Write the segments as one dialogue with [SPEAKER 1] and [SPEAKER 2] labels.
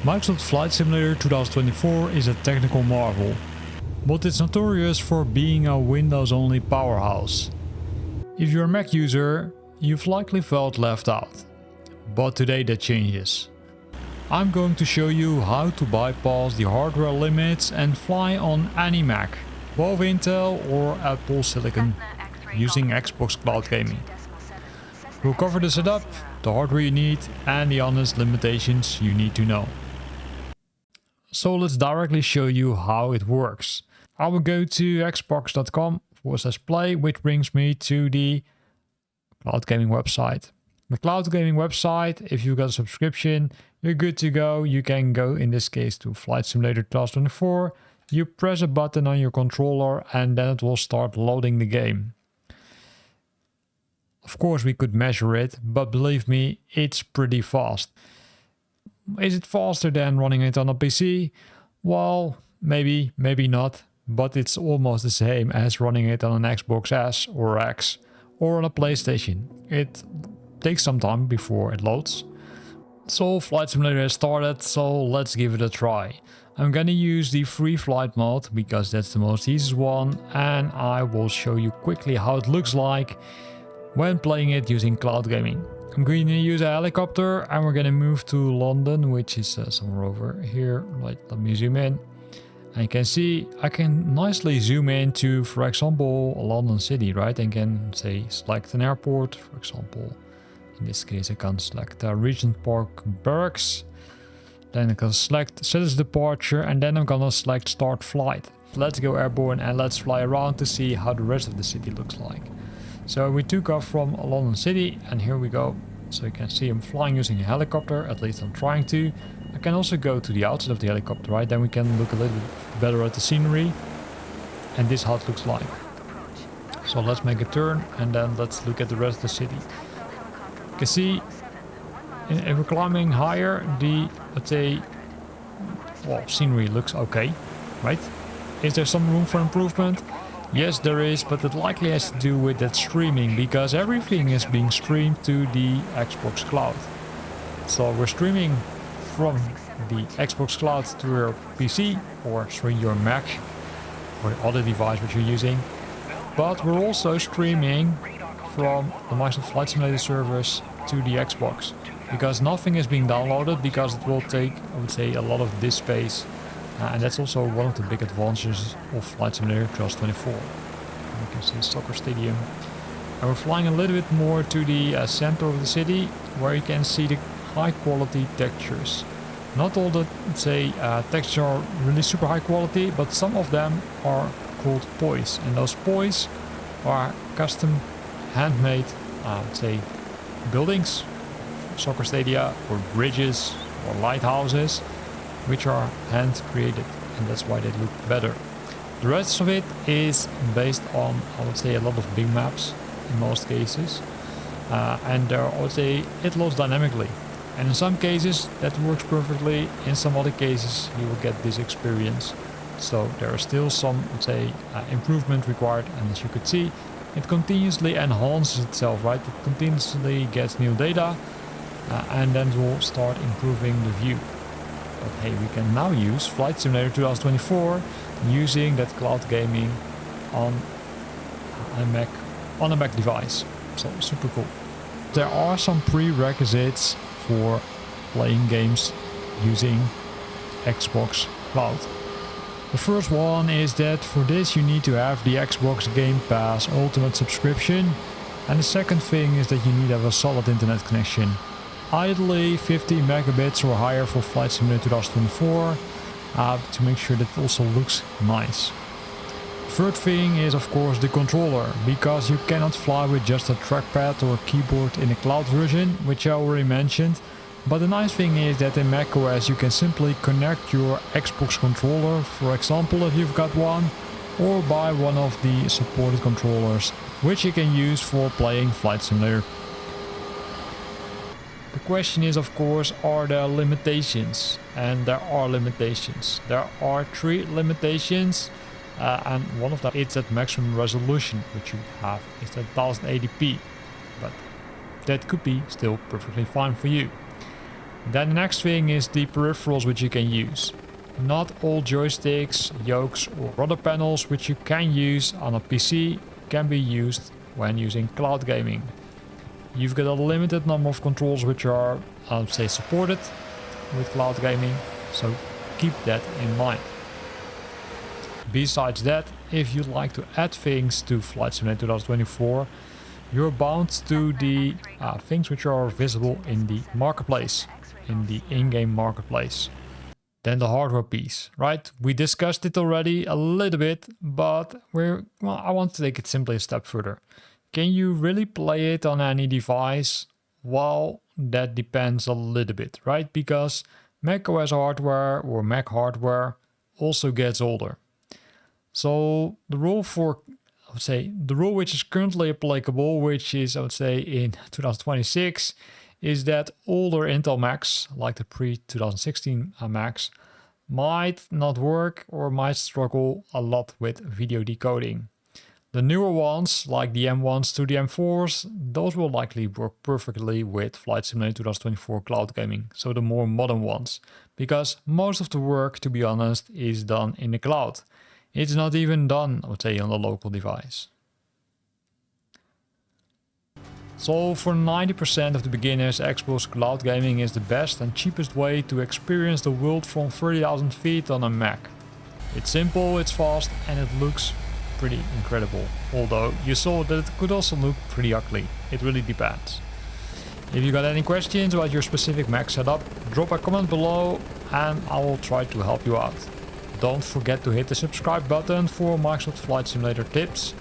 [SPEAKER 1] Microsoft Flight Simulator 2024 is a technical marvel, but it's notorious for being a Windows-only powerhouse. If you're a Mac user, you've likely felt left out. But today that changes. I'm going to show you how to bypass the hardware limits and fly on any Mac, both Intel or Apple Silicon, using Xbox Cloud Gaming. We'll cover the setup, the hardware you need, and the honest limitations you need to know. So let's directly show you how it works. I will go to xbox.com/play, which brings me to the cloud gaming website. The cloud gaming website, if you've got a subscription, you're good to go. You can go, in this case, to Flight Simulator 2024. You press a button on your controller and then it will start loading the game. Of course, we could measure it, but believe me, it's pretty fast. Is it faster than running it on a PC? Well, maybe, maybe not, but it's almost the same as running it on an Xbox S or X or on a PlayStation. It takes some time before it loads. So Flight Simulator has started, so let's give it a try. I'm gonna use the free flight mode because that's the most easiest one, and I will show you quickly how it looks like when playing it using cloud gaming. I'm going to use a helicopter and we're going to move to London, which is somewhere over here. Let me zoom in. And you can see I can nicely zoom into, for example, London City, right? I can say select an airport, for example. In this case, I can select Regent Park Barracks. Then I can select status departure, and then I'm gonna select start flight. Let's go airborne and let's fly around to see how the rest of the city looks like. So we took off from London City and here we go. So you can see I'm flying using a helicopter, at least I'm trying to. I can also go to the outside of the helicopter, right? Then we can look a little bit better at the scenery. And this is how it looks like. So let's make a turn and then let's look at the rest of the city. You can see if we're climbing higher, the, let's say, well, scenery looks okay, right? Is there some room for improvement? Yes, there is, but it likely has to do with that streaming, because everything is being streamed to the Xbox Cloud. So we're streaming from the Xbox Cloud to your PC or through your Mac or other device which you're using. But we're also streaming from the Microsoft Flight Simulator servers to the Xbox, because nothing is being downloaded, because it will take, I would say, a lot of disk space. And that's also one of the big advantages of Flight Simulator 2024. You can see a soccer stadium. And we're flying a little bit more to the center of the city, where you can see the high quality textures. Not all the, let's say, textures are really super high quality, but some of them are called poise. And those poise are custom handmade, let's say, buildings, soccer stadia or bridges or lighthouses, which are hand created, and that's why they look better. The rest of it is based on, I would say, a lot of big maps in most cases, and I would say it loads dynamically, and in some cases that works perfectly. In some other cases you will get this experience, so there is still some, let's say, improvement required. And as you could see, it continuously enhances itself, right? It continuously gets new data, and then will start improving the view. But hey, we can now use Flight Simulator 2024 using that cloud gaming on a Mac device. So super cool. There are some prerequisites for playing games using Xbox Cloud. The first one is that for this you need to have the Xbox Game Pass Ultimate subscription. And the second thing is that you need to have a solid internet connection. Ideally 50 megabits or higher for Flight Simulator 2024 to make sure that it also looks nice. Third thing is of course the controller, because you cannot fly with just a trackpad or keyboard in the cloud version, which I already mentioned. But the nice thing is that in macOS you can simply connect your Xbox controller, for example if you've got one, or buy one of the supported controllers, which you can use for playing Flight Simulator. The question is, of course, are there limitations? And there are limitations. There are 3 limitations, and one of them is that maximum resolution which you have is that 1080p, but that could be still perfectly fine for you. Then the next thing is the peripherals which you can use. Not all joysticks, yokes or other panels which you can use on a PC can be used when using cloud gaming. You've got a limited number of controls which are, I would say, supported with cloud gaming, so keep that in mind. Besides that, if you'd like to add things to Flight Simulator 2024, you're bound to the things which are visible in the marketplace, in the in-game marketplace. Then the hardware piece, right? We discussed it already a little bit, but I want to take it simply a step further. Can you really play it on any device? Well, that depends a little bit, right? Because macOS hardware or Mac hardware also gets older. So the rule which is currently applicable, which is, I would say, in 2026, is that older Intel Macs, like the pre-2016 Macs, might not work or might struggle a lot with video decoding. The newer ones, like the M1s to the M4s, those will likely work perfectly with Flight Simulator 2024 cloud gaming, so the more modern ones, because most of the work, to be honest, is done in the cloud. It's not even done, I would say, on the local device. So for 90% of the beginners, Xbox cloud gaming is the best and cheapest way to experience the world from 30,000 feet on a Mac. It's simple, it's fast, and it looks pretty incredible. Although you saw that it could also look pretty ugly. It really depends. If you got any questions about your specific Mac setup, drop a comment below and I will try to help you out. Don't forget to hit the subscribe button for Microsoft Flight Simulator tips.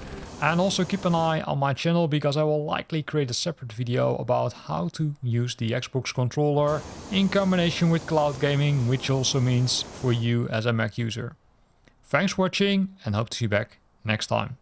[SPEAKER 1] And also keep an eye on my channel because I will likely create a separate video about how to use the Xbox controller in combination with cloud gaming, which also means for you as a Mac user. Thanks for watching and hope to see you back next time.